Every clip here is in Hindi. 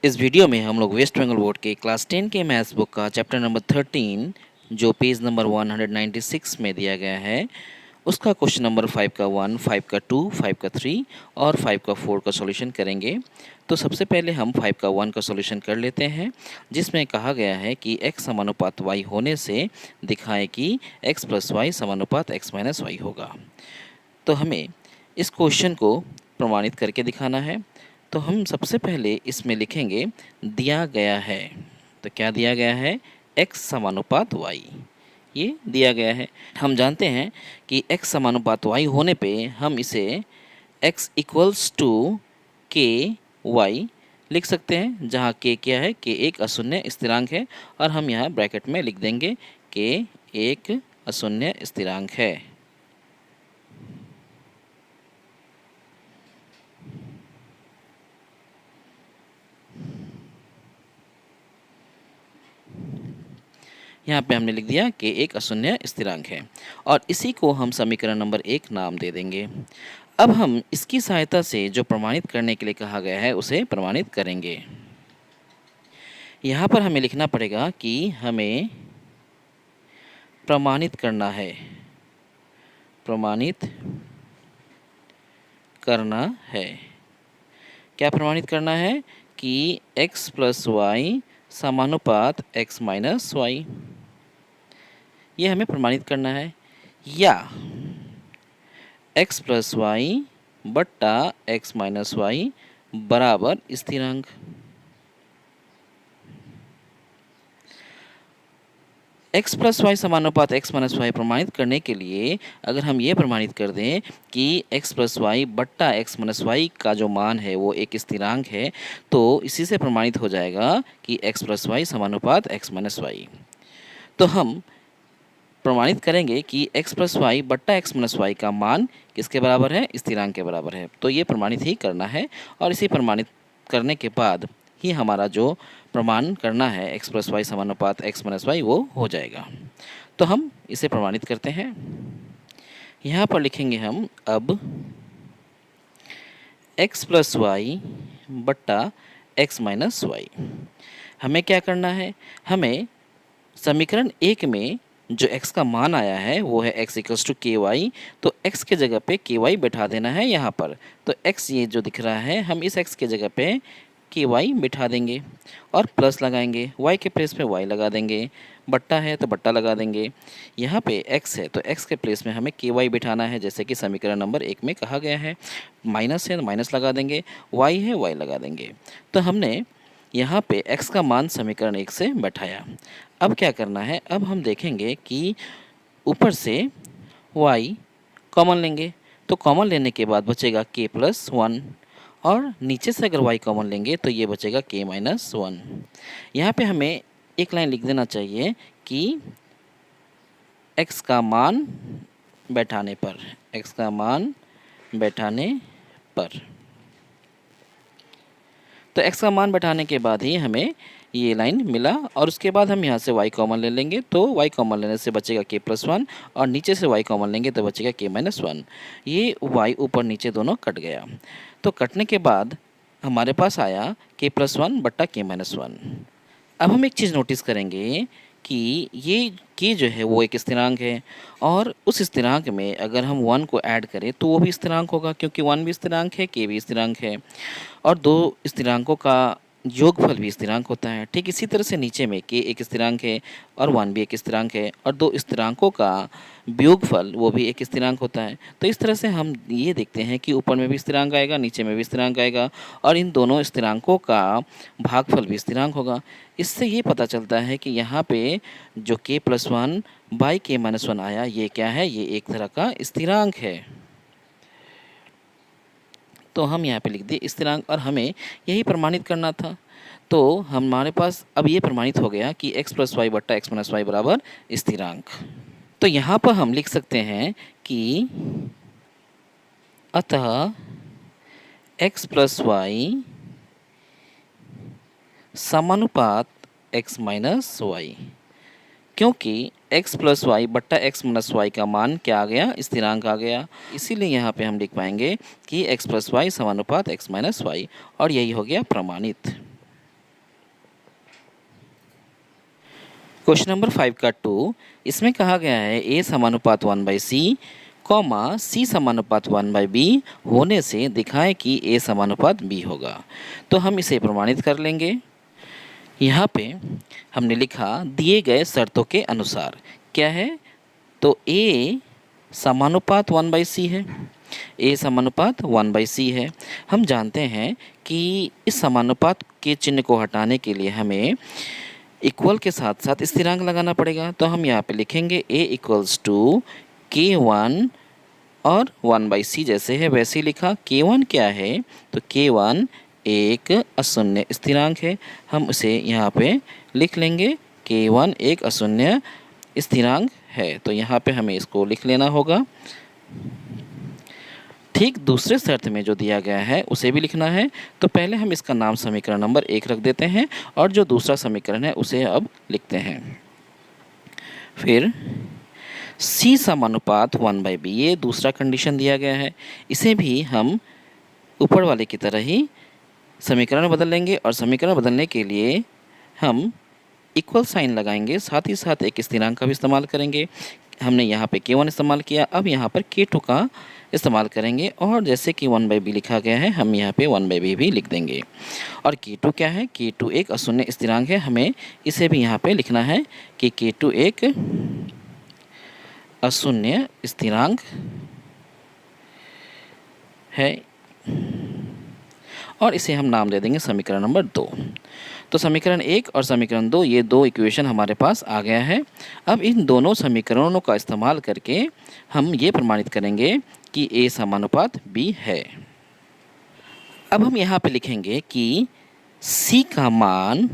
इस वीडियो में हम लोग वेस्ट बंगाल बोर्ड के क्लास 10 के मैथ्स बुक का चैप्टर नंबर 13 जो पेज नंबर 196 में दिया गया है उसका क्वेश्चन नंबर 5 का 1, 5 का 2, 5 का 3 और 5 का 4 का सॉल्यूशन करेंगे। तो सबसे पहले हम 5 का 1 का सॉल्यूशन कर लेते हैं, जिसमें कहा गया है कि x समानुपात y होने से दिखाएं कि x प्लस वाई समानुपात x माइनस वाई होगा। तो हमें इस क्वेश्चन को प्रमाणित करके दिखाना है। तो हम सबसे पहले इसमें लिखेंगे दिया गया है। तो क्या दिया गया है? x समानुपात y, ये दिया गया है। हम जानते हैं कि x समानुपात y होने पे हम इसे x इक्वल्स टू के वाई लिख सकते हैं, जहाँ k क्या है? k एक अशून्य स्थिरांक है और हम यहाँ ब्रैकेट में लिख देंगे k एक अशून्य स्थिरांक है। यहाँ पे हमने लिख दिया कि एक अशून्य स्थिरांक है और इसी को हम समीकरण नंबर 1 नाम दे देंगे। अब हम इसकी सहायता से जो प्रमाणित करने के लिए कहा गया है उसे प्रमाणित करेंगे। यहाँ पर हमें लिखना पड़ेगा कि हमें प्रमाणित करना है, प्रमाणित करना है। क्या प्रमाणित करना है? कि x प्लस वाई समानुपात x माइनस वाई, ये हमें प्रमाणित करना है। या x प्लस वाई बट्टा x माइनस वाई बराबर स्थिरांक। x प्लस वाई समानुपात x माइनस वाई प्रमाणित करने के लिए अगर हम ये प्रमाणित कर दें कि x प्लस वाई बट्टा x माइनस वाई का जो मान है वो एक स्थिरांक है, तो इसी से प्रमाणित हो जाएगा कि x प्लस वाई समानुपात x माइनस वाई। तो हम प्रमाणित करेंगे कि x प्लस वाई बट्टा x माइनस वाई का मान किसके बराबर है? स्थिरांक के बराबर है। तो ये प्रमाणित ही करना है और इसे प्रमाणित करने के बाद ही हमारा जो प्रमाण करना है x प्लस वाई समानुपात x माइनस वाई वो हो जाएगा। तो हम इसे प्रमाणित करते हैं। यहाँ पर लिखेंगे हम अब x प्लस वाई बट्टा x माइनस वाई। हमें क्या करना है? हमें समीकरण 1 में जो x का मान आया है वो है x इक्वल्स टू के वाई, तो x के जगह पे के वाई बैठा देना है यहाँ पर। तो x ये जो दिख रहा है हम इस x के जगह पे के वाई बिठा देंगे और प्लस लगाएंगे, y के प्लेस पे y लगा देंगे, बट्टा है तो बट्टा लगा देंगे। यहाँ पे x है तो x के प्लेस में हमें के वाई बिठाना है, जैसे कि समीकरण नंबर 1 में कहा गया है। माइनस है तो माइनस लगा देंगे, y है y लगा देंगे। तो हमने यहाँ पे x का मान समीकरण 1 से बैठाया। अब क्या करना है? अब हम देखेंगे कि ऊपर से y कॉमन लेंगे, तो कॉमन लेने के बाद बचेगा k प्लस 1 और नीचे से अगर y कॉमन लेंगे तो ये बचेगा k माइनस 1। यहाँ पे हमें एक लाइन लिख देना चाहिए कि x का मान बैठाने पर, x का मान बैठाने पर। तो x का मान बैठाने के बाद ही हमें ये लाइन मिला और उसके बाद हम यहाँ से y कॉमन ले लेंगे, तो y कॉमन लेने से बचेगा k प्लस 1 और नीचे से y कॉमन लेंगे तो बचेगा k माइनस 1। ये y ऊपर नीचे दोनों कट गया। तो कटने के बाद हमारे पास आया k प्लस 1 बट्टा k माइनस 1। अब हम एक चीज़ नोटिस करेंगे कि ये k जो है वो एक स्थिरांक है और उस स्थिरांक में अगर हम 1 को ऐड करें तो वो भी स्थिरांक होगा, क्योंकि 1 भी स्थिरांक है, k भी स्थिरांक है और दो स्थिरांकों का योगफल भी स्थिरांक होता है। ठीक इसी तरह से नीचे में k एक स्थिरांक है और 1 भी एक स्थिरांक है और दो स्थिरांकों का वियोगफल वो भी एक स्थिरांक होता है। तो इस तरह से हम ये देखते हैं कि ऊपर में भी स्थिरांक आएगा, नीचे में भी स्थिरांक आएगा और इन दोनों स्थिरांकों का भागफल भी स्थिरांक होगा। इससे ये पता चलता है कि यहाँ पे जो k plus 1 by k minus 1 आया, ये क्या है? ये एक तरह का स्थिरांक है। तो हम यहाँ पे लिख दिए स्थिरांक और हमें यही प्रमाणित करना था। तो हमारे पास अब ये प्रमाणित हो गया कि x प्लस वाई बट्टा x माइनस वाई बराबर स्थिरांक। तो यहाँ पर हम लिख सकते हैं कि अतः x प्लस वाई समानुपात x माइनस वाई, क्योंकि x प्लस वाई बट्टा x माइनस वाई का मान क्या आ गया? स्थिरांक आ गया। इसीलिए यहाँ पे हम लिख पाएंगे कि x प्लस वाई समानुपात x माइनस वाई और यही हो गया प्रमाणित। क्वेश्चन नंबर 5 का 2, इसमें कहा गया है ए समानुपात 1/c कॉमा सी समानुपात 1/b होने से दिखाएं कि ए समानुपात b होगा। तो हम इसे प्रमाणित कर लेंगे। यहाँ पे हमने लिखा दिए गए शर्तों के अनुसार क्या है, तो a समानुपात 1/c है, a समानुपात 1/c है। हम जानते हैं कि इस समानुपात के चिन्ह को हटाने के लिए हमें इक्वल के साथ साथ स्थिरांक लगाना पड़ेगा। तो हम यहाँ पे लिखेंगे a इक्वल्स टू k1 और 1/c जैसे है वैसे ही लिखा। k1 क्या है, तो k1 एक अशून्य स्थिरांक है, हम उसे यहाँ पे लिख लेंगे। k1 एक अशून्य स्थिरांक है, तो यहाँ पे हमें इसको लिख लेना होगा। ठीक दूसरे शर्त में जो दिया गया है उसे भी लिखना है। तो पहले हम इसका नाम समीकरण नंबर 1 रख देते हैं और जो दूसरा समीकरण है उसे अब लिखते हैं। फिर c समानुपात 1/b, ये दूसरा कंडीशन दिया गया है, इसे भी हम ऊपर वाले की तरह ही समीकरण बदल लेंगे। और समीकरण बदलने के लिए हम इक्वल साइन लगाएंगे, साथ ही साथ एक स्थिरांक का भी इस्तेमाल करेंगे। हमने यहाँ पे k1 इस्तेमाल किया, अब यहाँ पर k2 का इस्तेमाल करेंगे और जैसे कि 1/b लिखा गया है हम यहाँ पे 1/b भी लिख देंगे। और k2 क्या है, k2 एक अशून्य स्थिरांक है, हमें इसे भी यहाँ पे लिखना है कि k2 एक अशून्य स्थिरांक है और इसे हम नाम दे देंगे समीकरण नंबर 2। तो समीकरण 1 और समीकरण 2, ये दो इक्वेशन हमारे पास आ गया है। अब इन दोनों समीकरणों का इस्तेमाल करके हम ये प्रमाणित करेंगे कि a समानुपात b है। अब हम यहाँ पे लिखेंगे कि c का मान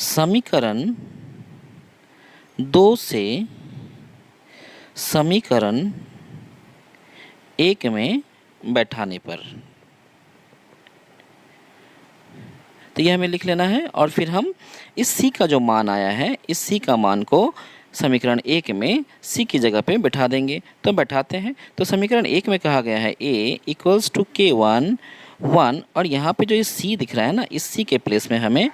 समीकरण 2 से समीकरण 1 में बैठाने पर, तो यह हमें लिख लेना है। और फिर हम इस c का जो मान आया है, इस c का मान को समीकरण 1 में c की जगह पे बैठा देंगे। तो बैठाते हैं, तो समीकरण 1 में कहा गया है a इक्वल्स टू k1 1, और यहाँ पे जो ये c दिख रहा है ना, इस c के प्लेस में हमें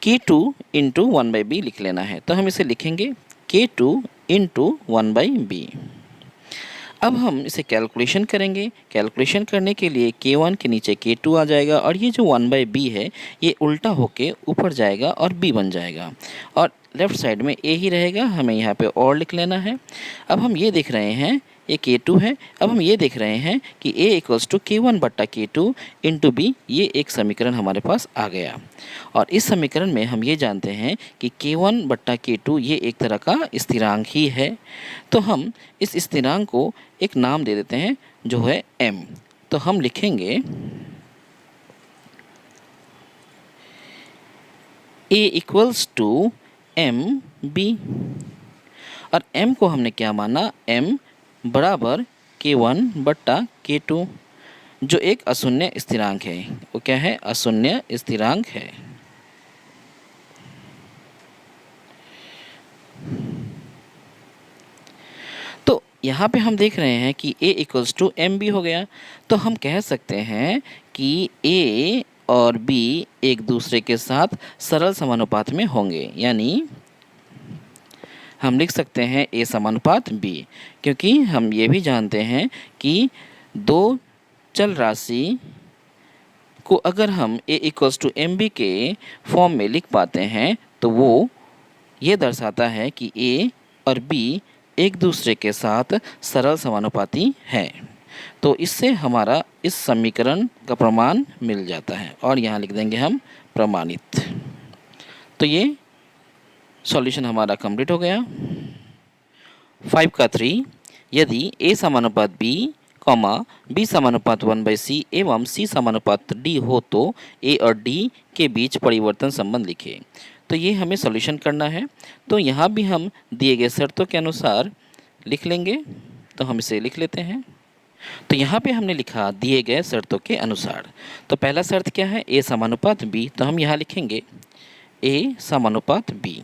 k2 इंटू 1/b लिख लेना है। तो हम इसे लिखेंगे k2 इंटू 1/b। अब हम इसे कैलकुलेशन करेंगे। कैलकुलेशन करने के लिए k1 के नीचे k2 आ जाएगा और ये जो 1/b है ये उल्टा होके ऊपर जाएगा और b बन जाएगा और लेफ़्ट साइड में a ही रहेगा, हमें यहाँ पे और लिख लेना है। अब हम ये देख रहे हैं ये k2 है, अब हम ये देख रहे हैं कि a इक्वल्स टू k1 बट्टा k2 इंटू b, ये एक समीकरण हमारे पास आ गया। और इस समीकरण में हम ये जानते हैं कि k1 बट्टा k2 ये एक तरह का स्थिरांक ही है। तो हम इस स्थिरांक को एक नाम दे देते हैं जो है m। तो हम लिखेंगे a इक्वल्स टू mb, और m को हमने क्या माना, m बराबर k1 बट्टा k2, जो एक अशून्य स्थिरांक है। वो क्या है, अशून्य स्थिरांक है। तो यहाँ पे हम देख रहे हैं कि a इक्वल्स टू mb हो गया। तो हम कह सकते हैं कि a और b एक दूसरे के साथ सरल समानुपात में होंगे, यानी हम लिख सकते हैं a समानुपात b, क्योंकि हम ये भी जानते हैं कि दो चल राशि को अगर हम a इक्वल्स टू mb के फॉर्म में लिख पाते हैं तो वो ये दर्शाता है कि a और b एक दूसरे के साथ सरल समानुपाती हैं। तो इससे हमारा इस समीकरण का प्रमाण मिल जाता है और यहाँ लिख देंगे हम प्रमाणित। तो ये सॉल्यूशन हमारा कंप्लीट हो गया। 5 का 3, यदि a समानुपात b कॉमा b समानुपात 1/c एवं c समानुपात d हो तो a और d के बीच परिवर्तन संबंध लिखें। तो ये हमें सॉल्यूशन करना है। तो यहाँ भी हम दिए गए शर्तों के अनुसार लिख लेंगे। तो हम इसे लिख लेते हैं। तो यहाँ पे हमने लिखा दिए गए शर्तों के अनुसार। तो पहला शर्त क्या है, a समानुपात b, तो हम यहाँ लिखेंगे a समानुपात b।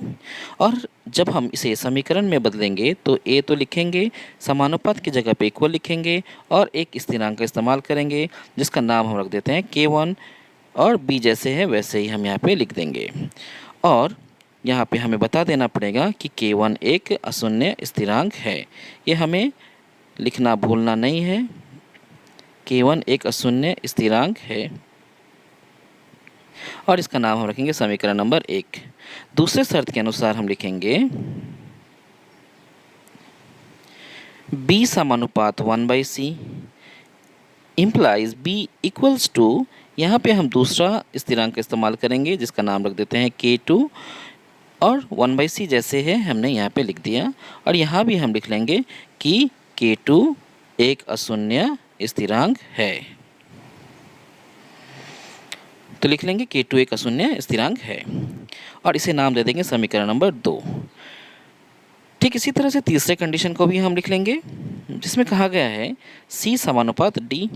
और जब हम इसे समीकरण में बदलेंगे तो a तो लिखेंगे, समानुपात की जगह पे इक्वल लिखेंगे और एक स्थिरांक का इस्तेमाल करेंगे जिसका नाम हम रख देते हैं k1, और b जैसे है वैसे ही हम यहाँ पे लिख देंगे। और यहाँ पे हमें बता देना पड़ेगा कि k1 एक अशून्य स्थिरांक है। ये हमें लिखना भूलना नहीं है। k1 एक अशून्य स्थिरांक है और इसका नाम हम रखेंगे समीकरण नंबर 1। दूसरे शर्त के अनुसार हम लिखेंगे b समानुपात 1/c implies b equals to, यहाँ पे हम दूसरा स्थिरांक का इस्तेमाल करेंगे जिसका नाम रख देते हैं k2 और 1/c जैसे है हमने यहाँ पे लिख दिया। और यहाँ भी हम लिख लेंगे कि k2 एक अशून्य स्थिरांक है। तो लिख लेंगे k2 एक अशून्य स्थिरांक है और इसे नाम दे देंगे समीकरण नंबर 2। ठीक इसी तरह से तीसरे कंडीशन को भी हम लिख लेंगे जिसमें कहा गया है c समानुपात d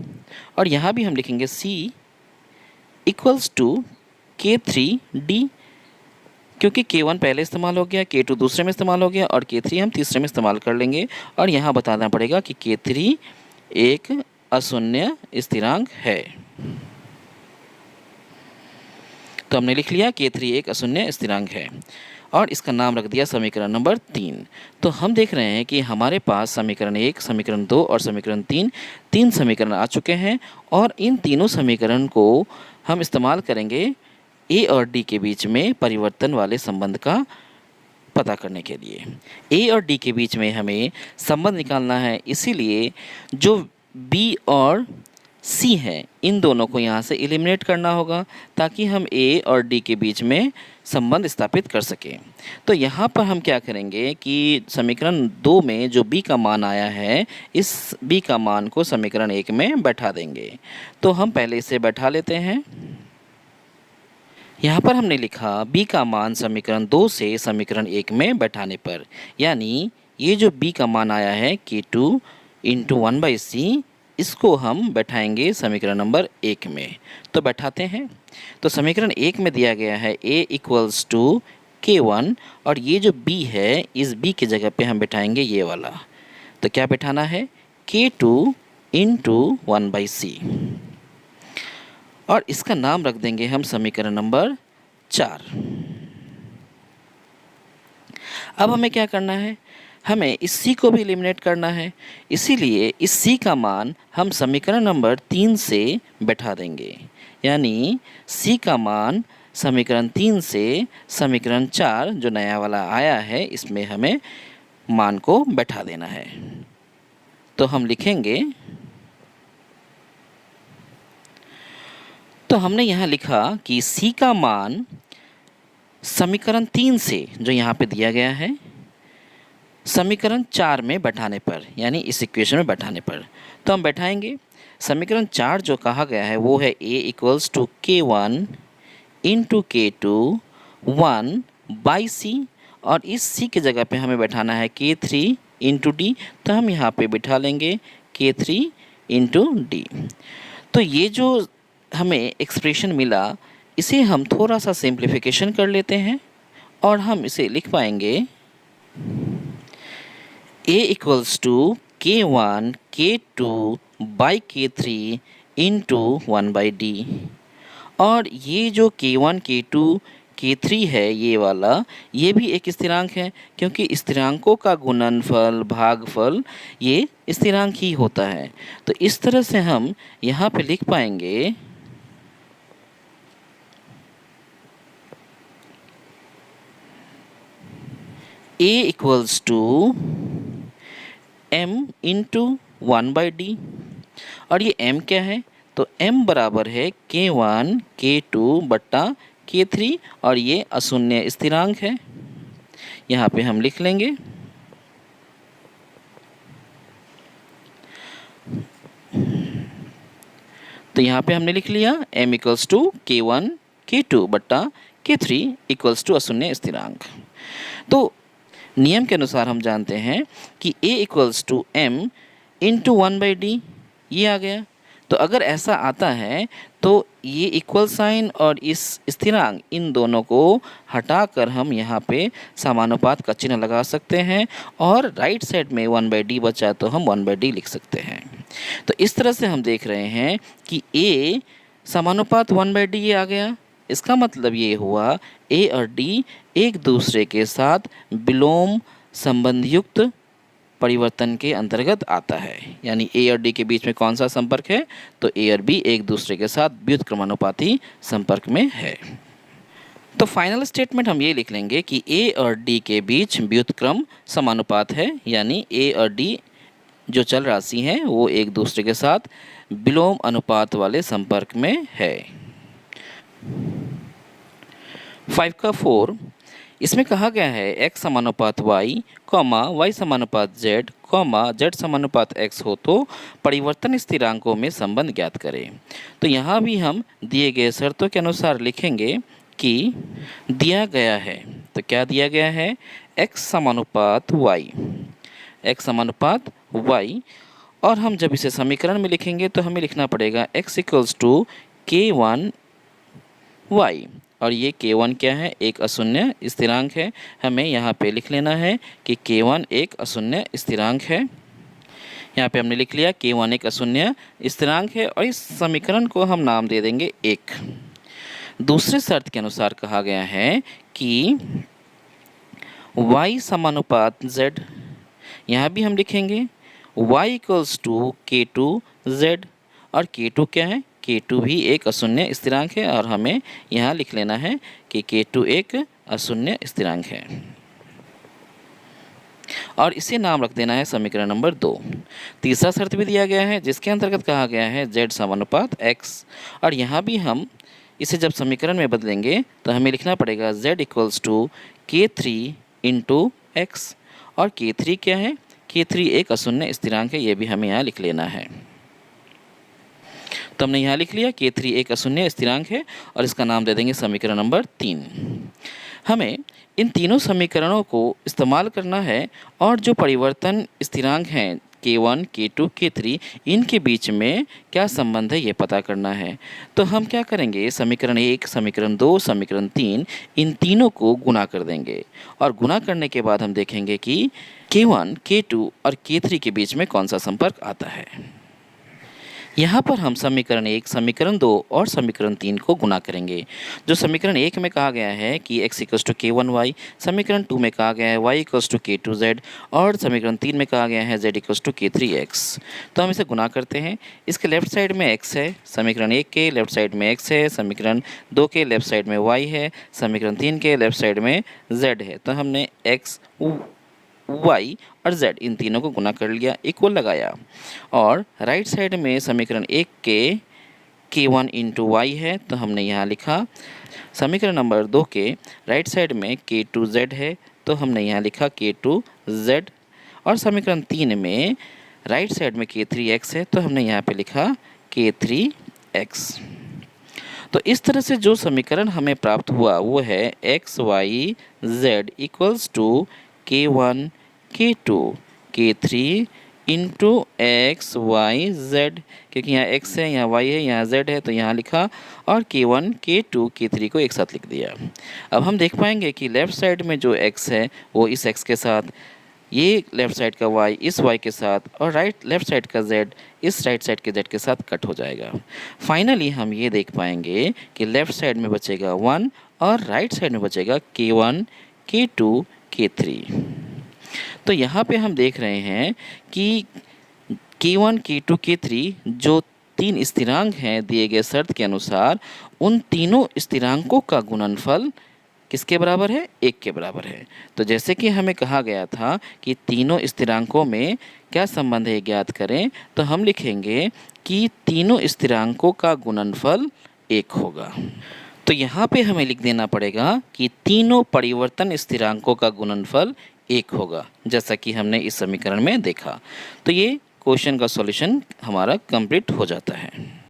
और यहाँ भी हम लिखेंगे c इक्वल्स टू k3d, क्योंकि k1 पहले इस्तेमाल हो गया, k2 दूसरे में इस्तेमाल हो गया और k3 हम तीसरे में इस्तेमाल कर लेंगे। और यहाँ बताना पड़ेगा कि k3 एक अशून्य स्थिरांक है। तो हमने लिख लिया k3 एक अशून्य स्थिरांक है और इसका नाम रख दिया समीकरण नंबर 3। तो हम देख रहे हैं कि हमारे पास समीकरण 1, समीकरण 2 और समीकरण 3 तीन समीकरण आ चुके हैं और इन तीनों समीकरण को हम इस्तेमाल करेंगे a और d के बीच में परिवर्तन वाले संबंध का पता करने के लिए। a और d के बीच में हमें संबंध निकालना है, इसीलिए जो b और c है इन दोनों को यहाँ से एलिमिनेट करना होगा ताकि हम a और d के बीच में संबंध स्थापित कर सकें। तो यहाँ पर हम क्या करेंगे कि समीकरण 2 में जो b का मान आया है इस b का मान को समीकरण 1 में बैठा देंगे। तो हम पहले इसे बैठा लेते हैं। यहाँ पर हमने लिखा b का मान समीकरण 2 से समीकरण 1 में बैठाने पर, यानी ये जो b का मान आया है k2 इंटू 1/c, इसको हम बैठाएंगे समीकरण नंबर 1 में। तो बैठाते हैं। तो समीकरण 1 में दिया गया है a इक्वल्स टू k1 और ये जो b है इस b की जगह पे हम बैठाएंगे ये वाला। तो क्या बैठाना है k2 इंटू 1/c और इसका नाम रख देंगे हम समीकरण नंबर 4। अब हमें क्या करना है, हमें इस c को भी एलिमिनेट करना है, इसीलिए इस c का मान हम समीकरण नंबर 3 से बैठा देंगे, यानी c का मान समीकरण 3 से समीकरण 4 जो नया वाला आया है इसमें हमें मान को बैठा देना है। तो हम लिखेंगे, तो हमने यहाँ लिखा कि c का मान समीकरण 3 से जो यहाँ पे दिया गया है समीकरण 4 में बैठाने पर, यानी इस इक्वेशन में बैठाने पर, तो हम बैठाएंगे। समीकरण 4 जो कहा गया है वो है a equals to k1 into k2 1/c और इस c की जगह पे हमें बैठाना है k3 इंटू d। तो हम यहाँ पे बिठा लेंगे k3 इंटू d। तो ये जो हमें एक्सप्रेशन मिला इसे हम थोड़ा सा सिंप्लीफिकेशन कर लेते हैं और हम इसे लिख पाएंगे a equals to k1 k2 by k3 into 1/d। और ये जो k1 k2 k3 है ये वाला, ये भी एक स्थिरांक है क्योंकि स्थिरांकों का गुणनफल भागफल ये स्थिरांक ही होता है। तो इस तरह से हम यहाँ पे लिख पाएंगे a equals to m into 1/d और ये m क्या है, तो m बराबर है k1 k2 बट्टा k3 और ये अशून्य स्थिरांक है। यहाँ पे हम लिख लेंगे तो यहाँ पे हमने लिख लिया m equals to k1 k2 बट्टा k3 इक्वल्स टू अशून्य स्थिरांक। तो नियम के अनुसार हम जानते हैं कि a equals to m into 1/d ये आ गया। तो अगर ऐसा आता है तो ये इक्वल साइन और इस स्थिरांक इन दोनों को हटाकर हम यहाँ पे समानुपात का चिन्ह लगा सकते हैं और राइट साइड में 1/d बचा तो हम 1/d लिख सकते हैं। तो इस तरह से हम देख रहे हैं कि a समानुपात 1/d ये आ गया इसका मतलब ये हुआ ए और डी एक दूसरे के साथ विलोम संबंध युक्त परिवर्तन के अंतर्गत आता है। यानी ए और डी के बीच में कौन सा संपर्क है, तो ए और बी एक दूसरे के साथ व्युत्क्रमानुपाती संपर्क में है। तो फाइनल स्टेटमेंट हम ये लिख लेंगे कि ए और डी के बीच व्युत्क्रम समानुपात है, यानी ए और डी जो चल राशि हैं वो एक दूसरे के साथ विलोम अनुपात वाले संपर्क में है। 5 का 4 इसमें कहा गया है x समानुपात y, y समानुपात z, z समानुपात x हो तो परिवर्तन स्थिरांकों में संबंध ज्ञात करें। तो यहाँ भी हम दिए गए शर्तों के अनुसार लिखेंगे कि दिया गया है, तो क्या दिया गया है, x समानुपात y, x समानुपात y, और हम जब इसे समीकरण में लिखेंगे तो हमें लिखना पड़ेगा x equals to k1 y, और ये k1 क्या है, एक अशून्य स्थिरांक है। हमें यहाँ पे लिख लेना है कि k1 एक अशून्य स्थिरांक है। यहाँ पे हमने लिख लिया k1 एक अशून्य स्थिरांक है, और इस समीकरण को हम नाम दे देंगे 1। दूसरे शर्त के अनुसार कहा गया है कि y समानुपात z, यहाँ भी हम लिखेंगे y इक्वल्स टू k2z, और k2 क्या है, k2 भी एक अशून्य स्थिरांक है, और हमें यहाँ लिख लेना है कि k2 एक अशून्य स्थिरांक है, और इसे नाम रख देना है समीकरण नंबर 2। तीसरा शर्त भी दिया गया है जिसके अंतर्गत कहा गया है z समानुपात x, और यहाँ भी हम इसे जब समीकरण में बदलेंगे तो हमें लिखना पड़ेगा z equals to k3 into x, और k3 क्या है, k3 एक अशून्य स्थिरांक है, ये भी हमें यहाँ लिख लेना है। तो हमने यहाँ लिख लिया k3 एक अशून्य स्थिरांक है, और इसका नाम दे देंगे समीकरण नंबर 3। हमें इन तीनों समीकरणों को इस्तेमाल करना है, और जो परिवर्तन स्थिरांक हैं k1, k2, k3, इनके बीच में क्या संबंध है ये पता करना है। तो हम क्या करेंगे, समीकरण 1, समीकरण 2, समीकरण 3, इन तीनों को गुणा कर देंगे, और गुणा करने के बाद हम देखेंगे कि k1, k2 और k3 के बीच में कौन सा संपर्क आता है। यहाँ पर हम समीकरण 1, समीकरण 2 और समीकरण 3 को गुणा करेंगे। जो समीकरण 1 में कहा गया है कि x इक्वल्स टू k1y, समीकरण 2 में कहा गया है y इक्वल्स टू k2z, और समीकरण 3 में कहा गया है z इक्वल्स टू k3x। तो हम इसे गुणा करते हैं। इसके लेफ्ट साइड में x है, समीकरण 1 के लेफ्ट साइड में x है, समीकरण 2 के लेफ्ट साइड में y है, समीकरण 3 के लेफ्ट साइड में z है। तो हमने x, y और z इन तीनों को गुना कर लिया, इक्वल लगाया, और राइट साइड में समीकरण 1 के k1 इंटू वाई है, तो हमने यहाँ लिखा। समीकरण नंबर 2 के राइट साइड में k2z है, तो हमने यहाँ लिखा k2z, और समीकरण 3 में राइट साइड में k3x है, तो हमने यहाँ पे लिखा k3x। तो इस तरह से जो समीकरण हमें प्राप्त हुआ वो है x y z equals to k1 k2 k3 into x y z, क्योंकि यहाँ x है, यहाँ y है, यहाँ z है, तो यहाँ लिखा, और k1 k2 k3 को एक साथ लिख दिया। अब हम देख पाएंगे कि लेफ़्ट साइड में जो x है वो इस x के साथ, ये लेफ़्ट साइड का y इस y के साथ, और लेफ़्ट साइड का z इस राइट साइड के z के साथ कट हो जाएगा। फाइनली हम ये देख पाएंगे कि लेफ़्ट साइड में बचेगा 1 और राइट साइड में बचेगा k1 k2 k3। तो यहाँ पे हम देख रहे हैं कि k1 k2 k3 जो तीन स्थिरांक हैं दिए गए शर्त के अनुसार, उन तीनों स्थिरांकों का गुणनफल किसके बराबर है, 1 के बराबर है। तो जैसे कि हमें कहा गया था कि तीनों स्थिरांकों में क्या संबंध है ज्ञात करें, तो हम लिखेंगे कि तीनों स्थिरांकों का गुणनफल 1 होगा। तो यहाँ पे हमें लिख देना पड़ेगा कि तीनों परिवर्तन स्थिरांकों का गुणनफल 1 होगा, जैसा कि हमने इस समीकरण में देखा। तो ये क्वेश्चन का सॉल्यूशन हमारा कंप्लीट हो जाता है।